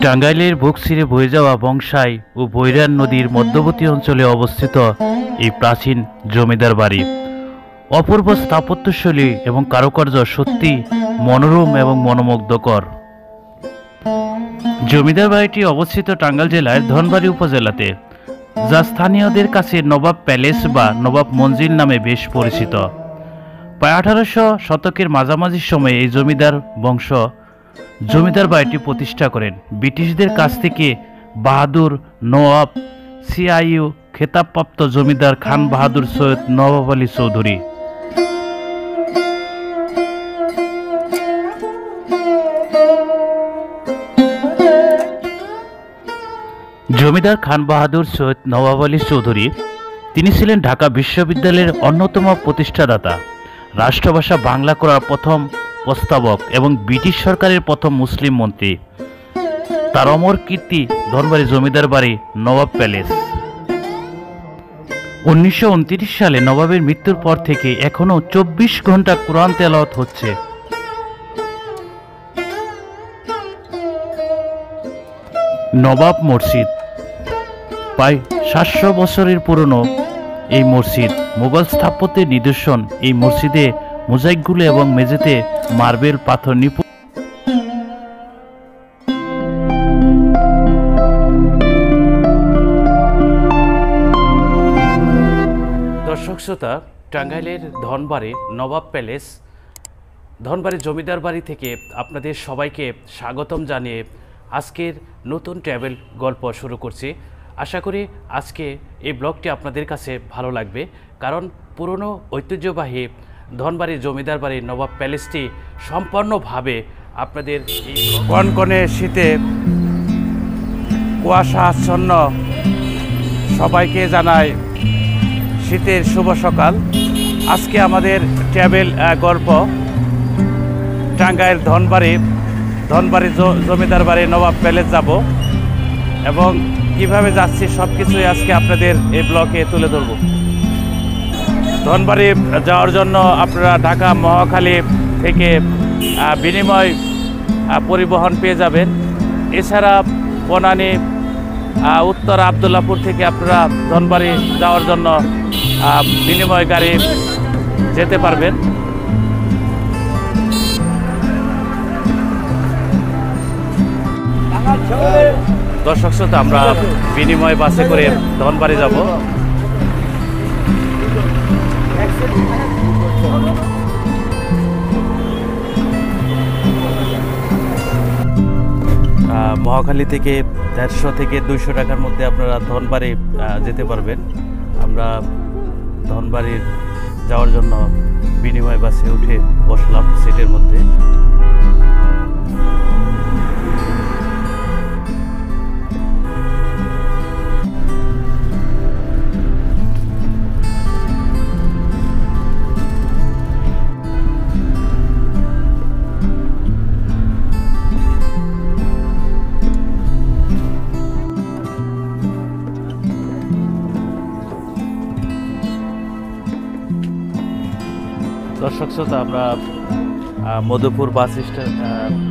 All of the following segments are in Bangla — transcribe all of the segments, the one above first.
টাঙ্গাইলের বুক ছিঁড়ে বয়ে যাওয়া বংশাই ও বৈরান নদীর মধ্যবর্তী অঞ্চলে অবস্থিত এই প্রাচীন জমিদার বাড়ি অপূর্ব স্থাপত্যশৈলী এবং কারুকার্য সত্যি মনোরম এবং মনোমুগ্ধকর। জমিদার বাড়িটি অবস্থিত টাঙ্গাইল জেলার ধনবাড়ী উপজেলাতে, যা স্থানীয়দের কাছে নবাব প্যালেস বা নবাব মঞ্জিল নামে বেশ পরিচিত। প্রায় 1800 শতকের মাঝামাঝি সময়ে এই জমিদার বংশ জমিদার বাড়িটি প্রতিষ্ঠা করেন ব্রিটিশদের কাছ থেকে বাহাদুর নওয়াব সিআইইউ খেতাবপ্রাপ্ত জমিদার খান বাহাদুর সৈয়দ নবাব আলী চৌধুরী। জমিদার খান বাহাদুর সৈয়দ নবাব আলী চৌধুরী তিনি ছিলেন ঢাকা বিশ্ববিদ্যালয়ের অন্যতম প্রতিষ্ঠাদাতা, রাষ্ট্রভাষা বাংলা করার প্রথম প্রস্তাবক এবং ব্রিটিশ সরকারের প্রথম মুসলিম মন্ত্রী। তার অমর কীর্তি ধনবাড়ী জমিদার বাড়ি নবাব প্যালেস। 1929 সালে নবাবের মৃত্যুর পর থেকে এখনো 24 ঘন্টা কোরআন তেলাওয়াত হচ্ছে। নবাব মসজিদ প্রায় 700 বছরের পুরনো এই মসজিদ মুঘল স্থাপত্যের নিদর্শন। এই মসজিদে মোজাইকগুলো এবং মেঝেতে মার্বেল পাথর নিপুণ। দর্শক শ্রোতা, টাঙ্গাইলের ধনবাড়ী নবাব প্যালেস ধনবাড়ী জমিদার বাড়ি থেকে আপনাদের সবাইকে স্বাগতম জানিয়ে আজকের নতুন ট্রাভেল গল্প শুরু করছি। আশা করি আজকে এই ব্লগটি আপনাদের কাছে ভালো লাগবে, কারণ পুরনো ঐতিহ্যবাহী ধনবাড়ী জমিদার বাড়ি নবাব প্যালেসটি সম্পূর্ণভাবে আপনাদের এই কনকনে শীতে কুয়াশা আচ্ছন্ন সবাইকে জানায় শীতের শুভ সকাল। আজকে আমাদের ট্রাভেল গল্প টাঙ্গাইল ধনবাড়ী জমিদার বাড়ি নবাব প্যালেস যাব এবং কিভাবে যাচ্ছি সব কিছুই আজকে আপনাদের এই ব্লগে তুলে ধরব। ধনবাড়ী যাওয়ার জন্য আপনারা ঢাকা মহাখালী থেকে বিনিময় পরিবহন পেয়ে যাবেন। এছাড়া বনানী উত্তর আবদুল্লাপুর থেকে আপনারা ধনবাড়ী যাওয়ার জন্য বিনিময় গাড়ি যেতে পারবেন। দর্শক শ্রোতা, আমরা বিনিময় বাসে করে ধনবাড়ী যাব। মহাখালী থেকে 150 থেকে 200 টাকার মধ্যে আপনারা ধনবাড়ী যেতে পারবেন। আমরা ধনবাড়ির যাওয়ার জন্য বিনিময় বাসে উঠে বসলাম সিটের মধ্যে। দর্শক শ্রোতা, আমরা মধুপুর বাস স্ট্যান্ড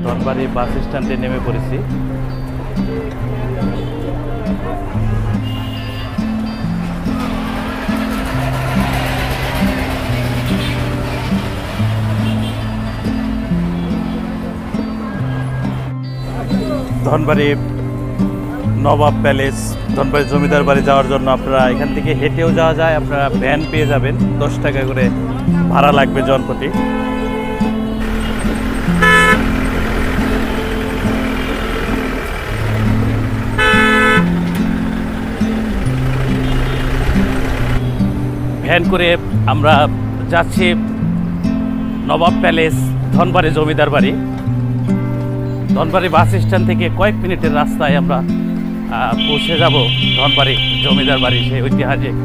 ধনবাড়ী বাস স্ট্যান্ডে নেমে পড়েছি। ধনবাড়ী নবাব প্যালেস ধনবাড়ী জমিদার বাড়ি যাওয়ার জন্য আপনারা এখান থেকে হেঁটেও যাওয়া যায়, আপনারা ভ্যান পেয়ে যাবেন। 10 টাকা করে ভাড়া লাগবে জনপ্রতি। ভ্যান করে আমরা যাচ্ছি নবাব প্যালেস ধনবাড়ী জমিদার বাড়ি। ধনবাড়ী বাস স্ট্যান্ড থেকে কয়েক মিনিটের রাস্তায় আমরা পৌঁছে যাব ধনবাড়ী জমিদার বাড়ি, সেই ঐতিহাসিক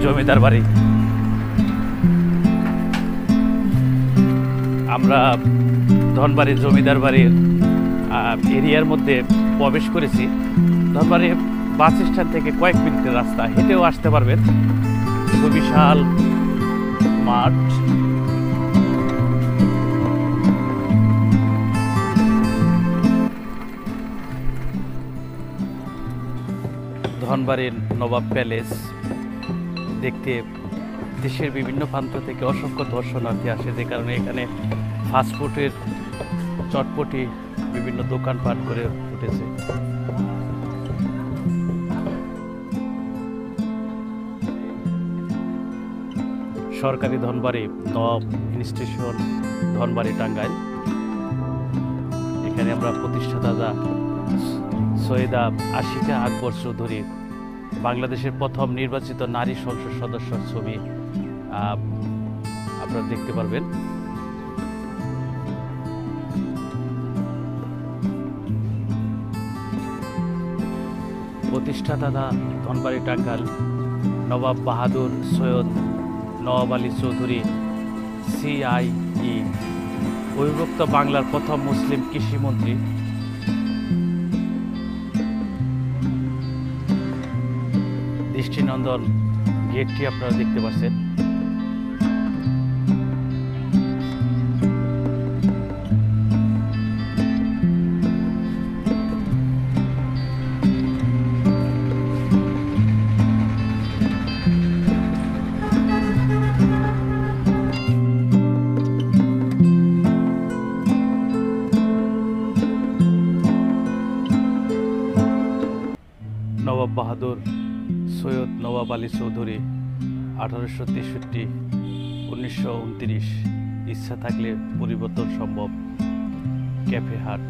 জমিদার বাড়ি। আমরা ধনবাড়ী জমিদার বাড়ির এরিয়ার মধ্যে প্রবেশ করেছি। ধনবাড়ী বাস স্ট্যান্ড থেকে কয়েক মিনিটের রাস্তা, হেঁটেও আসতে পারবেন। বিশাল মাঠ। ধনবাড়ির নবাব প্যালেস দেখতে দেশের বিভিন্ন প্রান্ত থেকে অসংখ্য দর্শনার্থী আসে, যে কারণে এখানে ফাস্টফুডের চটপটি বিভিন্ন দোকানপাট করে উঠেছে। সরকারি ধনবাড়ি নবাব ইনস্টিটিউশন, ধনবাড়ি, টাঙ্গাইল। এখানে আমরা প্রতিষ্ঠাতা সৈয়দা আশিকা আকবর চৌধুরী, বাংলাদেশের প্রথম নির্বাচিত নারী সংসদ সদস্যর ছবি আপনারা দেখতে পারবেন। প্রতিষ্ঠাতা ধনবাড়ি, টাঙ্গাইল নবাব বাহাদুর সৈয়দ নওয়াব আলী চৌধুরী, CIE, অবিভক্ত বাংলার প্রথম মুসলিম কৃষিমন্ত্রী। দৃষ্টিনন্দন গেটটি আপনারা দেখতে পাচ্ছেন। নবাব বাহাদুর সৈয়দ নওয়াব আলী চৌধুরী, 1863-1929। ইচ্ছা থাকলে পরিবর্তন সম্ভব। ক্যাফে হাট।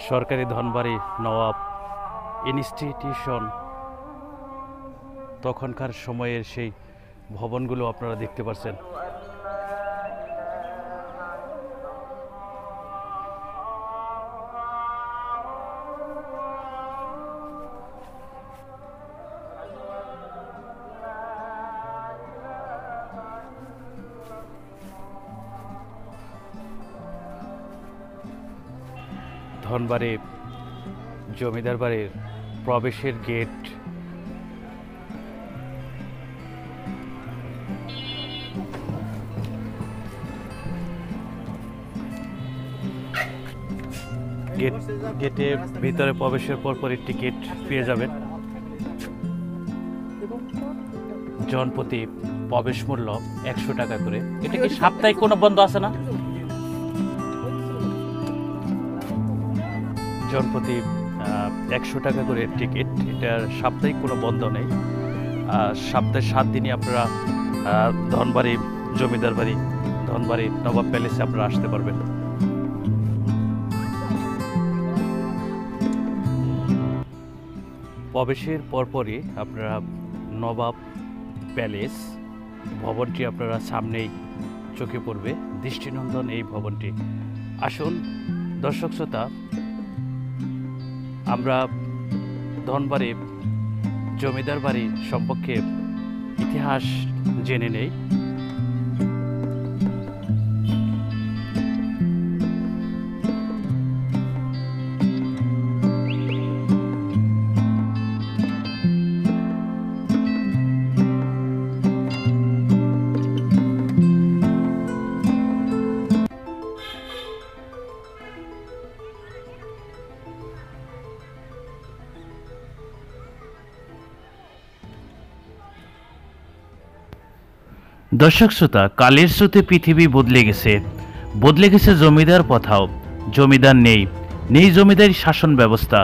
সরকারি ধনবাড়ি নওয়াব ইনস্টিটিউশন, তখনকার সময়ের সেই ভবনগুলো আপনারা দেখতে পাচ্ছেন। ধনবাড়ি জমিদার বাড়ির প্রবেশের গেট। গেটে ভিতরে প্রবেশের পরপরই টিকিট পেয়ে যাবেন। জনপ্রতি প্রবেশ মূল্য 100 টাকা করে। এটা কি সাপ্তাহিক কোনো বন্ধ আছে না? জনপ্রতি 100 টাকা করে টিকিট। এটার সাপ্তাহিক কোনো বন্ধ নেই। সপ্তাহে 7 দিনই আপনারা ধনবাড়ি জমিদার বাড়ি, ধনবাড়ি নবাব প্যালেসে আপনারা আসতে পারবেন। প্রবেশের পরপরই আপনারা নবাব প্যালেস ভবনটি আপনারা সামনেই চোখে পড়বে। দৃষ্টিনন্দন এই ভবনটি। আসুন দর্শক শ্রোতা, আমরা ধনবাড়ি জমিদার বাড়ি সম্পর্কে ইতিহাস জেনে নেই। দর্শক শ্রোতা, কালের স্রোতে পৃথিবী বদলে গেছে জমিদার প্রথাও। জমিদার নেই জমিদারি শাসন ব্যবস্থা,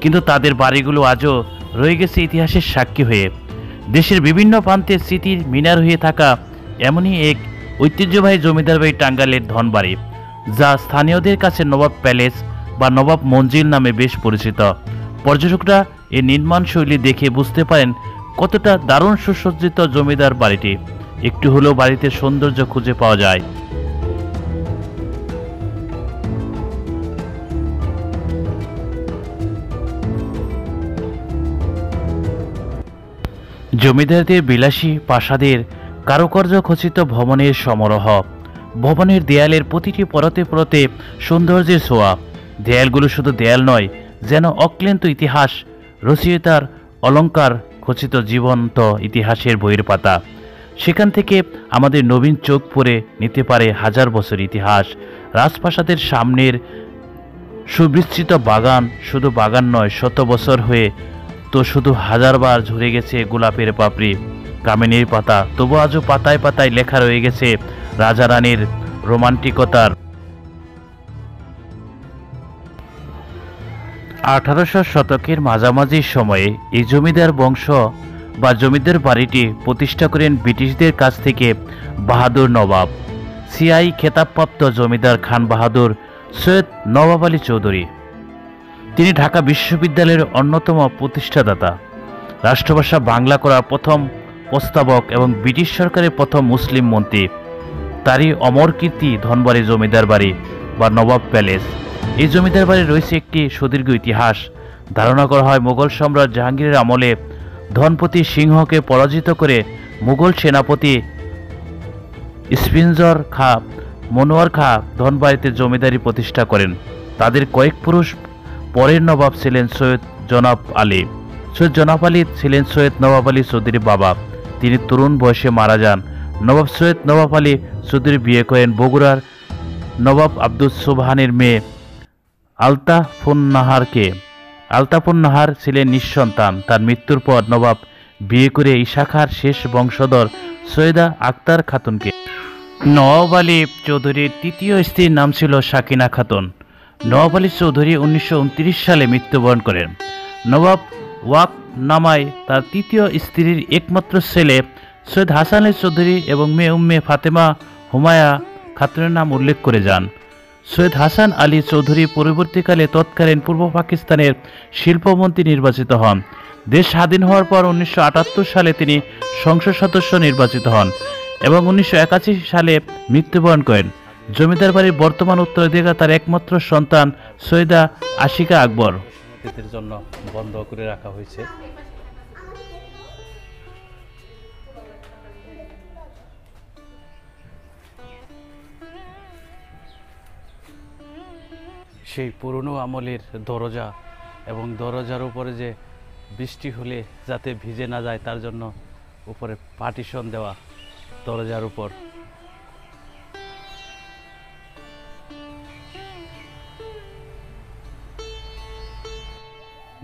কিন্তু তাদের বাড়িগুলো আজও রয়ে গেছে ইতিহাসের সাক্ষী হয়ে। দেশের বিভিন্ন প্রান্তে স্মৃতির মিনার হয়ে থাকা এমনই এক ঐতিহ্যবাহী জমিদার বাড়ি টাঙ্গাইলের ধনবাড়ি, যা স্থানীয়দের কাছে নবাব প্যালেস বা নবাব মঞ্জিল নামে বেশ পরিচিত। পর্যটকরা এই নির্মাণ শৈলী দেখে বুঝতে পারেন কতটা দারুণ সুসজ্জিত জমিদার বাড়িটি। একটু হলেও বাড়িতে সৌন্দর্য খুঁজে পাওয়া যায়। জমিদারদের বিলাসী প্রাসাদের কারুকার্য খচিত ভবনের সমারোহ। ভবনের দেয়ালের প্রতিটি পরতে পরতে সৌন্দর্যের ছোঁয়া। দেয়ালগুলো শুধু দেয়াল নয়, যেন অক্লান্ত ইতিহাস রচয়িতার অলঙ্কার খচিত জীবন্ত ইতিহাসের বইয়ের পাতা। সেখান থেকে আমাদের নবীন চোখ পড়ে নিতে পারে হাজার বছর ইতিহাস। রাজপ্রাসাদের সামনের সুবিস্তৃত বাগান, শুধু বাগান নয়, শত বছর হয়ে তো শুধু হাজারবার ঝরে গেছে গোলাপের পাপড়ি, কামিনীর পাতা, তবু আজও পাতায় পাতায় লেখা রয়ে গেছে রাজা রানীর রোমান্টিকতার। 1800 শতকের মাঝামাঝি সময়ে এই জমিদার বংশ বা জমিদার বাড়িটি প্রতিষ্ঠা করেন ব্রিটিশদের কাছ থেকে বাহাদুর নবাব, সিআই খেতাবপ্রাপ্ত জমিদার খান বাহাদুর সৈয়দ নবাব আলী চৌধুরী। তিনি ঢাকা বিশ্ববিদ্যালয়ের অন্যতম প্রতিষ্ঠাদাতা, রাষ্ট্রভাষা বাংলা করার প্রথম প্রস্তাবক এবং ব্রিটিশ সরকারের প্রথম মুসলিম মন্ত্রী। তারই অমর কীর্তি ধনবাড়ি জমিদার বাড়ি বা নবাব প্যালেস। এই জমিদার বাড়ির রয়েছে একটি সুদীর্ঘ ইতিহাস। ধারণা করা হয় মুঘল সম্রাট জাহাঙ্গীরের আমলে ধনপতি সিংহকে পরাজিত করে মুঘল সেনাপতি স্পিনজর খা মনোয়ার খা ধনবাড়িতে জমিদারি প্রতিষ্ঠা করেন। তাদের কয়েক পুরুষ পরের নবাব ছিলেন সৈয়দ জনাব আলী। সৈয়দ জনাব আলী ছিলেন সৈয়দ নবাব আলী চৌধুরীর বাবা। তিনি তরুণ বয়সে মারা যান। নবাব সৈয়দ নবাব আলী চৌধুরী বিয়ে করেন বগুড়ার নবাব আব্দুল সুবহানের মেয়ে আলতাফুন্নাহারকে। আলতাফুন্নাহার ছিলেন নিঃসন্তান। তার মৃত্যুর পর নবাব বিয়ে করে এই শাখার শেষ বংশধর সৈয়দা আক্তার খাতুনকে। নওয়াব আলী চৌধুরীর তৃতীয় স্ত্রীর নাম ছিল সাকিনা খাতুন। নওয়াব আলী চৌধুরী 1929 সালে মৃত্যুবরণ করেন। নবাব ওয়াক নামায় তার তৃতীয় স্ত্রীর একমাত্র ছেলে সৈয়দ হাসান আলী চৌধুরী এবং মেয়ে উম্মে ফাতেমা হুমায়া খাতুনের নাম উল্লেখ করে যান। সৈয়দ হাসান আলী চৌধুরী পরবর্তীকালে তৎকালীন পূর্ব পাকিস্তানের শিল্পমন্ত্রী নির্বাচিত হন। দেশ স্বাধীন হওয়ার পর 1978 সালে তিনি সংসদ সদস্য নির্বাচিত হন এবং 1981 সালে মৃত্যুবরণ করেন। জমিদার বাড়ির বর্তমান উত্তরাধিকার তার একমাত্র সন্তান সৈয়দা আশিকা আকবর। অতিথির জন্য বন্ধ করে রাখা হয়েছে। সেই পুরনো আমলের দরজা এবং দরজার উপরে যে বৃষ্টি হলে যাতে ভিজে না যায় তার জন্য উপরে পার্টিশন দেওয়া দরজার উপর।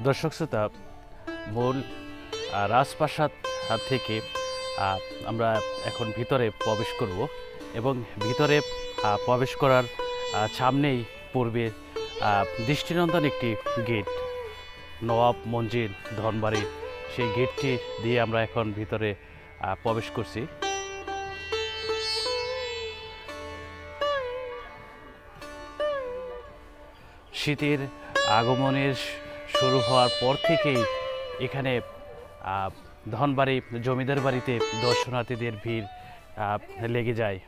দর্শক শ্রোতা, মূল রাজপ্রাসাদ থেকে আমরা এখন ভিতরে প্রবেশ করব এবং ভিতরে প্রবেশ করার সামনেই পূর্বে দৃষ্টিনন্দন একটি গেট, নওয়াব মঞ্জিল ধনবাড়ি, সেই গেটটি দিয়ে আমরা এখন ভিতরে প্রবেশ করছি। শীতের আগমনের শুরু হওয়ার পর থেকেই এখানে ধনবাড়ি জমিদার বাড়িতে দর্শনার্থীদের ভিড় লেগে যায়।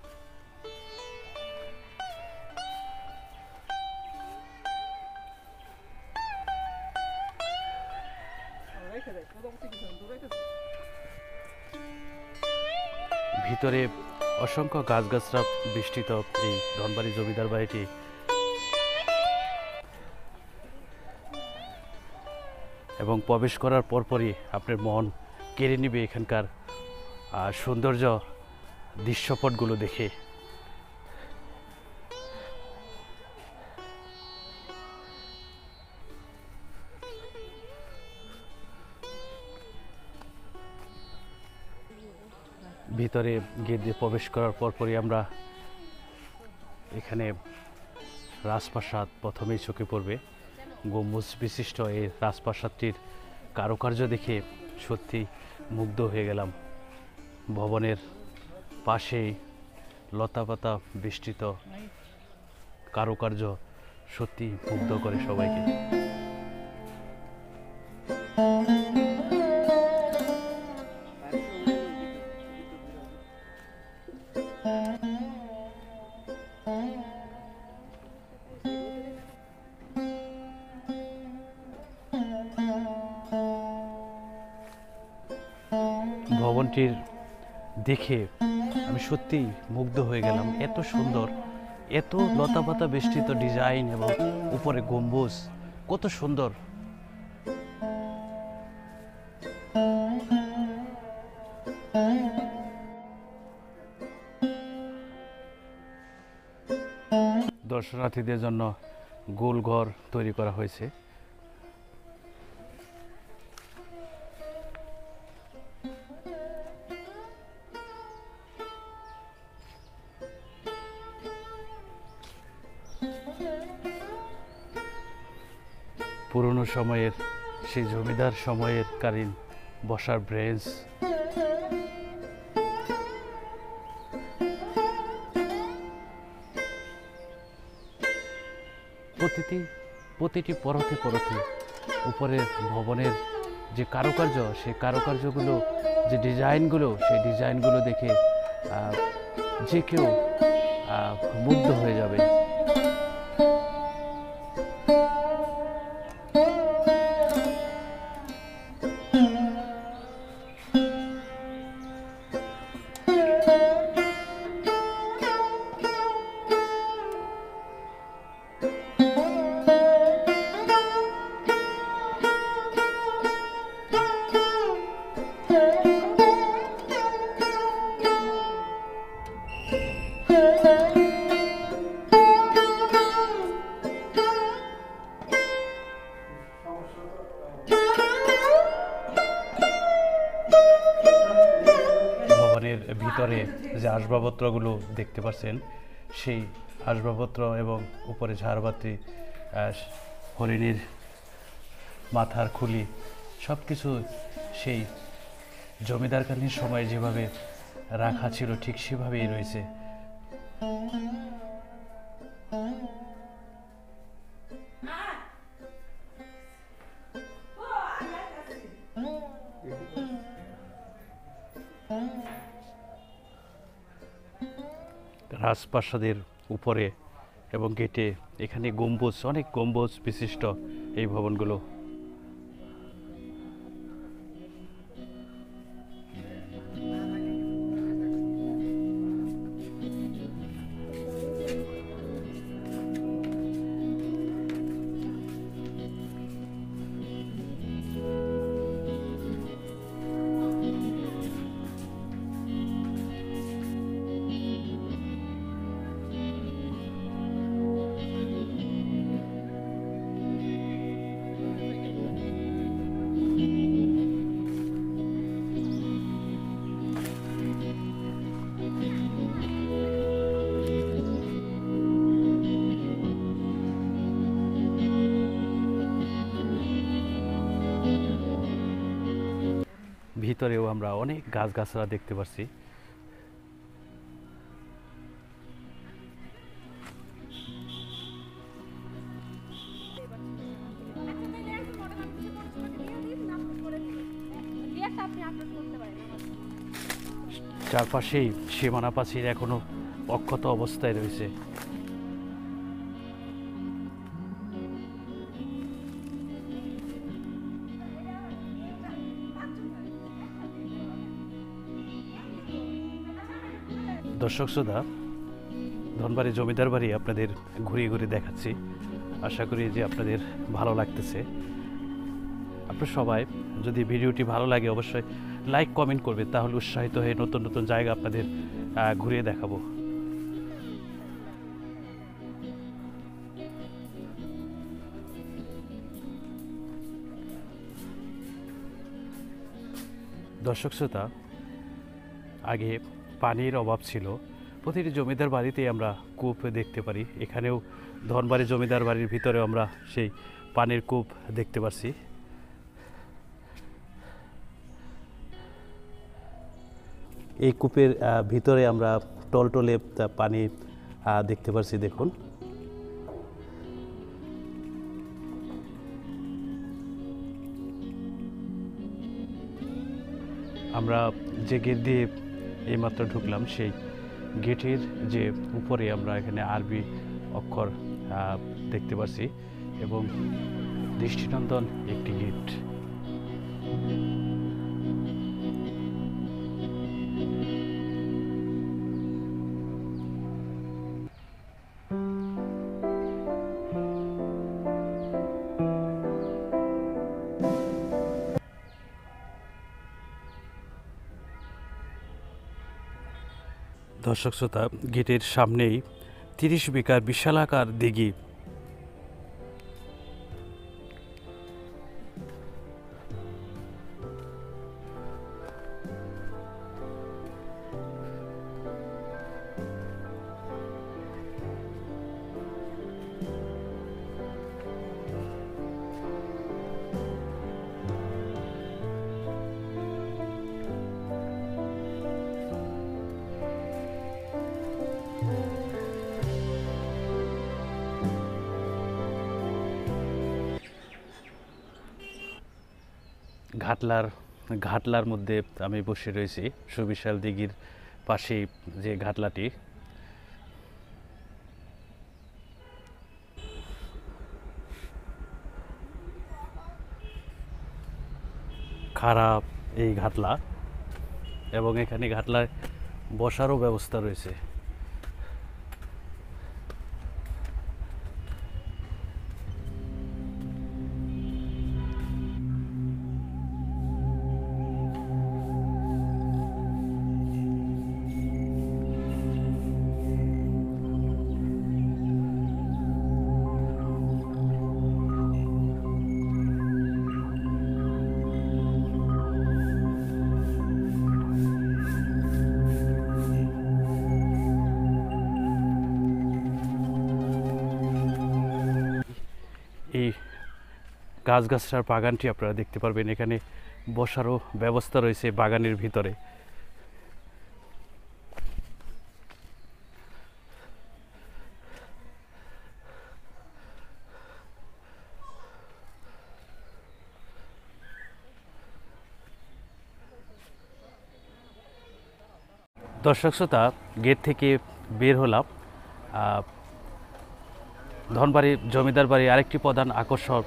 ভিতরে অসংখ্য গাছগাছরা বেষ্টিত এই ধনবাড়ি জমিদার বাড়িটি। এবং প্রবেশ করার পরপরই আপনার মন কেড়ে নেবে এখানকার সৌন্দর্য দৃশ্যপটগুলো দেখে। ভিতরে গেট দিয়ে প্রবেশ করার পরপরই আমরা এখানে রাজপ্রাসাদ প্রথমেই চোখে পড়বে। গম্বুজ বিশিষ্ট এই রাজপ্রাসাদটির কারুকার্য দেখে সত্যি মুগ্ধ হয়ে গেলাম। ভবনের পাশেই লতাপাতা বেষ্টিত কারুকার্য সত্যি মুগ্ধ করে সবাইকে। ভবনটির দেখে আমি সত্যিই মুগ্ধ হয়ে গেলাম। এত সুন্দর, এত লতাপাতা বেষ্টিত ডিজাইন এবং উপরে গম্বুজ, কত সুন্দর। দর্শনার্থীদের জন্য গোল ঘর তৈরি করা হয়েছে। পুরনো সময়ের সেই জমিদার সময়ের কালীন বসার ব্রেঞ্চ, প্রতিটি পরতে পরতে উপরের ভবনের যে কারুকার্য, সেই কারুকার্যগুলো, যে ডিজাইনগুলো, সেই ডিজাইনগুলো দেখে যে কেউ মুগ্ধ হয়ে যাবে। ভবনের ভিতরে যে আসবাবপত্রগুলো দেখতে পাচ্ছেন, সেই আসবাবপত্র এবং উপরে ঝাড়বাতি, হরিণীর মাথার খুলি, সব কিছু সেই জমিদারকালীন সময়ে যেভাবে রাখা ছিল ঠিক সেভাবেই রয়েছে। রাজপ্রাসাদের উপরে এবং গেটে এখানে গম্বুজ, অনেক গম্বুজ বিশিষ্ট এই ভবনগুলো। ভিতরেও আমরা অনেক গাছগাছরা দেখতে পাচ্ছি। চারপাশেই সীমানা প্রাচীর এখনো অক্ষত অবস্থায় রয়েছে। দর্শক শ্রোতা, ধনবাড়ি জমিদার বাড়ি আপনাদের ঘুরিয়ে ঘুরিয়ে দেখাচ্ছি। আশা করি যে আপনাদের ভালো লাগতেছে। আপনারা সবাই যদি ভিডিওটি ভালো লাগে অবশ্যই লাইক কমেন্ট করবে, তাহলে উৎসাহিত হয়ে নতুন নতুন জায়গা আপনাদের ঘুরিয়ে দেখাবো। দর্শক শ্রোতা, আগে পানির অভাব ছিল। প্রতিটি জমিদার বাড়িতেই আমরা কূপ দেখতে পারি। এখানেও ধনবাড়ি জমিদার বাড়ির ভিতরেও আমরা সেই পানির কূপ দেখতে পাচ্ছি। এই কূপের ভিতরে আমরা টলটলে পানি দেখতে পাচ্ছি। দেখুন, আমরা যে গেট দিয়ে এইমাত্র ঢুকলাম, সেই গেটের যে উপরে আমরা এখানে আরবি অক্ষর দেখতে পাচ্ছি এবং দৃষ্টিনন্দন একটি গেট। দর্শক শ্রোতা, গেটের সামনেই 30 বিঘার বিশালাকার দিঘি ঘাটলার ঘাটলার মধ্যে আমি বসে রয়েছি, সুবিশাল দিঘির পাশে যে ঘাটলাটি। খারাপ এই ঘাটলা, এবং এখানে ঘাটলায় বসারও ব্যবস্থা রয়েছে। এই গাছগাছড়ার বাগানটি আপনারা দেখতে পারবেন, এখানে বসারও ব্যবস্থা রয়েছে বাগানের ভিতরে। দর্শক শ্রোতা, গেট থেকে বের হলাম। ধনবাড়ি জমিদার বাড়ি আরেকটি প্রধান আকর্ষণ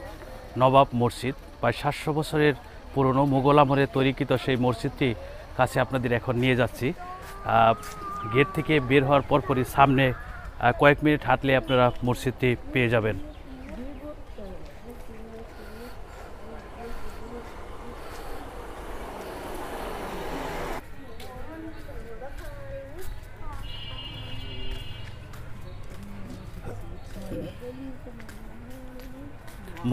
নবাব মসজিদ। প্রায় 700 বছরের পুরনো মুঘল আমলে তৈরিকৃত সেই মসজিদটি কাছে আপনাদের এখন নিয়ে যাচ্ছি। গেট থেকে বের হওয়ার পরপরই সামনে কয়েক মিনিট হাঁটলে আপনারা মসজিদটি পেয়ে যাবেন।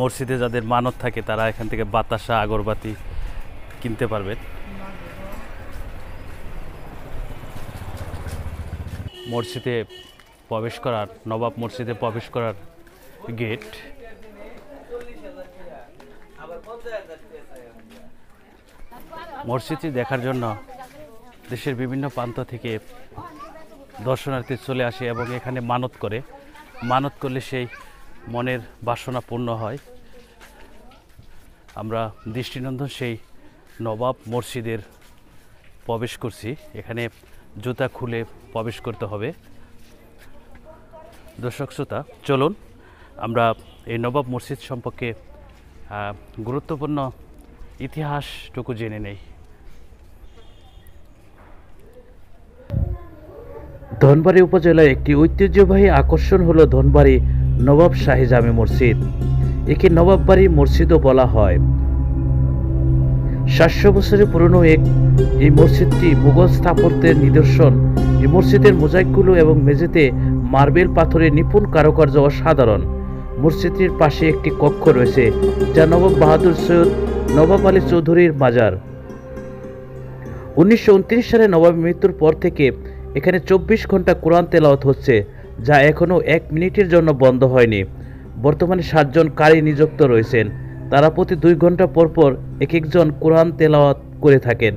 মসজিদে যাদের মানত থাকে তারা এখান থেকে বাতাসা, আগরবাতি কিনতে পারবেন। মসজিদে প্রবেশ করার, নবাব মসজিদে প্রবেশ করার গেট। মসজিদটি দেখার জন্য দেশের বিভিন্ন প্রান্ত থেকে দর্শনার্থী চলে আসে এবং এখানে মানত করে। মানত করলে সেই মনের বাসনা পূর্ণ হয়। আমরা দৃষ্টিনন্দন সেই নবাব মসজিদের প্রবেশ করছি। এখানে জুতা খুলে প্রবেশ করতে হবে। দর্শক শ্রোতা, চলুন আমরা এই নবাব মসজিদ সম্পর্কে গুরুত্বপূর্ণ ইতিহাসটুকু জেনে নেই। ধনবাড়ি উপজেলার একটি ঐতিহ্যবাহী আকর্ষণ হলো ধনবাড়ি নবাব শাহী জামে মসজিদ। একে নবাব বাড়ি মসজিদও বলা হয়। 700 বছরের পুরনো এই মসজিদটি মুঘল স্থাপত্যের নিদর্শন। এই মসজিদের মোজাইকগুলো এবং মেঝেতে মার্বেল পাথরের নিপুণ কারুকার্য অসাধারণ। মসজিদটির পাশে একটি কক্ষ রয়েছে যা নবাব বাহাদুর সৈয়দ নবাব আলী চৌধুরীর মাজার। 1929 সালে নবাবের মৃত্যুর পর থেকে এখানে 24 ঘন্টা কোরআন তেলাওয়াত হচ্ছে, যা এখনও 1 মিনিটের জন্য বন্ধ হয়নি। বর্তমানে 7 জন কারি নিযুক্ত রয়েছেন। তারা প্রতি 2 ঘন্টা পর পর এক একজন কোরআন তেলাওয়াত করে থাকেন।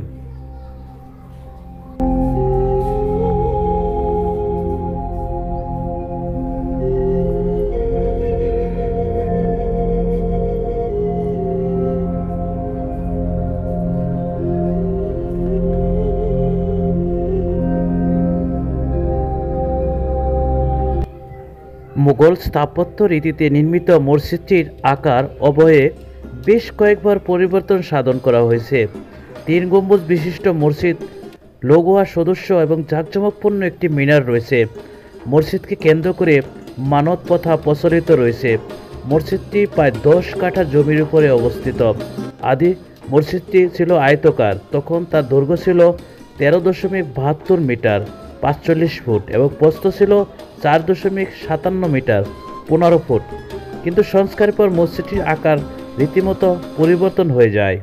মুঘল স্থাপত্য রীতিতে নির্মিত মসজিদটির আকার অবয়ে বেশ কয়েকবার পরিবর্তন সাধন করা হয়েছে। 3 গম্বুজ বিশিষ্ট মসজিদ, লগোয়া সদস্য এবং জাঁকজমকপূর্ণ একটি মিনার রয়েছে। মসজিদকে কেন্দ্র করে মানত প্রথা প্রচলিত রয়েছে। মসজিদটি প্রায় 10 কাঠা জমির উপরে অবস্থিত। আদি মসজিদটি ছিল আয়তাকার, তখন তার দৈর্ঘ্য ছিল 13.72 মিটার 45 ফুট এবং প্রস্থ ছিল 4.57 মিটার 15 ফুট। কিন্তু সংস্কারের পর মসজিদটির আকার রীতিমতো পরিবর্তন হয়ে যায়।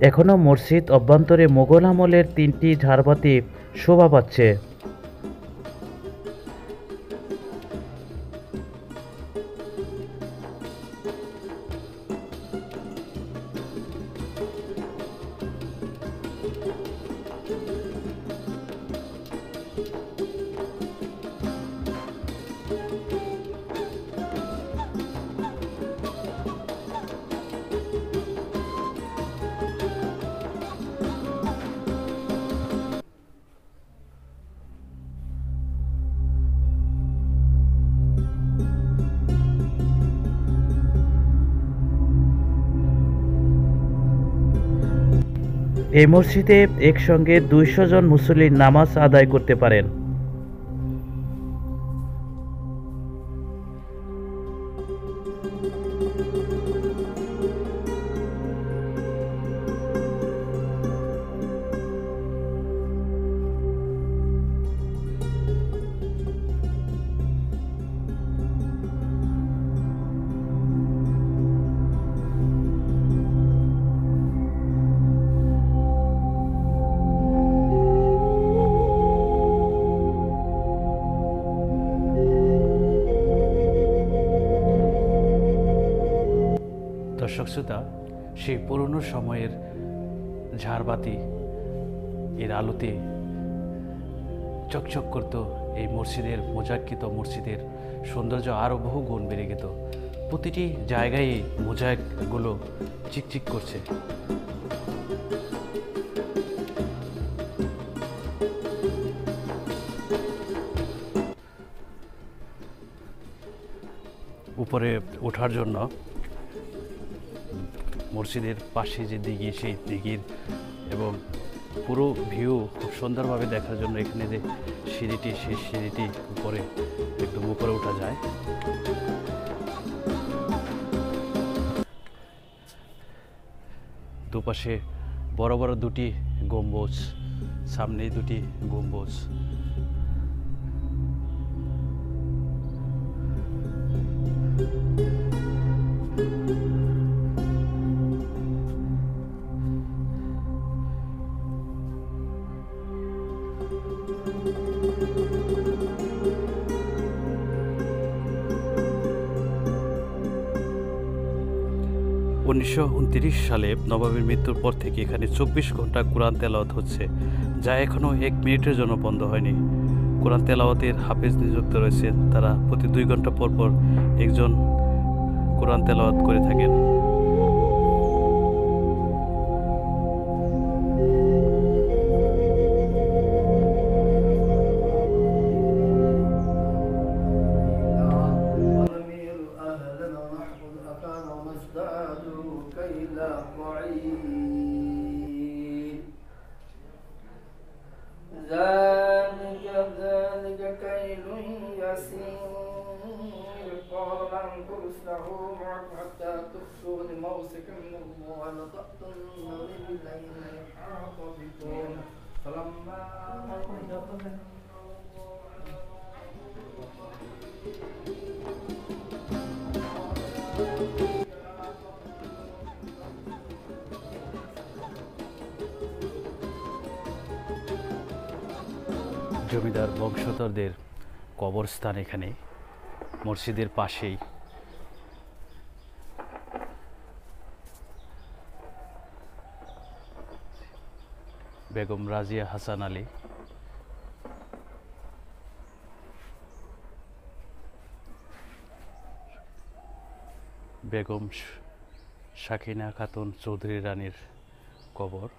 এখনও মসজিদ অভ্যন্তরে মোগল আমলের 3টি ঝাড়বাতি শোভা পাচ্ছে। এই মসজিদে একসঙ্গে 200 জন মুসল্লি নামাজ আদায় করতে পারেন। দর্শক শ্রোতা, সেই পুরনো সময়ের ঝাড়বাতি এর আলোতে চকচক করত এই মসজিদের, মোজাক্কিত মসজিদের সৌন্দর্য আরও বহু গুণ বেড়ে যেত। প্রতিটি জায়গায় মোজাইকগুলো চিকচিক করছে। উপরে ওঠার জন্য মসজিদের পাশে যে দিঘি, সেই দিঘির এবং পুরো ভিউ খুব সুন্দরভাবে দেখার জন্য এখানে যে সিঁড়িটি, সেই সিঁড়িটি উপরে একদম উপরে ওঠা যায়। দুপাশে বড় বড় দুটি গম্বুজ, সামনে দুটি গম্বুজ। (1929 সালে নবাবের মৃত্যুর পর থেকে এখানে 24 ঘন্টা কোরআন তেলাওয়াত হচ্ছে, যা এখনও 1 মিনিটের জন্য বন্ধ হয়নি। কোরআন তেলাওয়াতের হাফেজ নিযুক্ত রয়েছেন, তারা প্রতি 2 ঘন্টা পর পর একজন কোরআন তেলাওয়াত করে থাকেন। ذلك كيل يسير قال لن ترسله معكم حتى تؤتوا بموثق من الله لتأتونني بالليل يحاط بكم فلما জমিদার বংশধরদের কবরস্থান এখানে মসজিদের পাশেই। বেগম রাজিয়া হাসান আলী, বেগম সাকিনা খাতুন চৌধুরী রানীর কবর।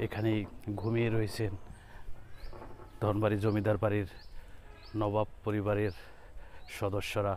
এখানেই ঘুমিয়ে রয়েছেন ধনবাড়ি জমিদার বাড়ির নবাব পরিবারের সদস্যরা।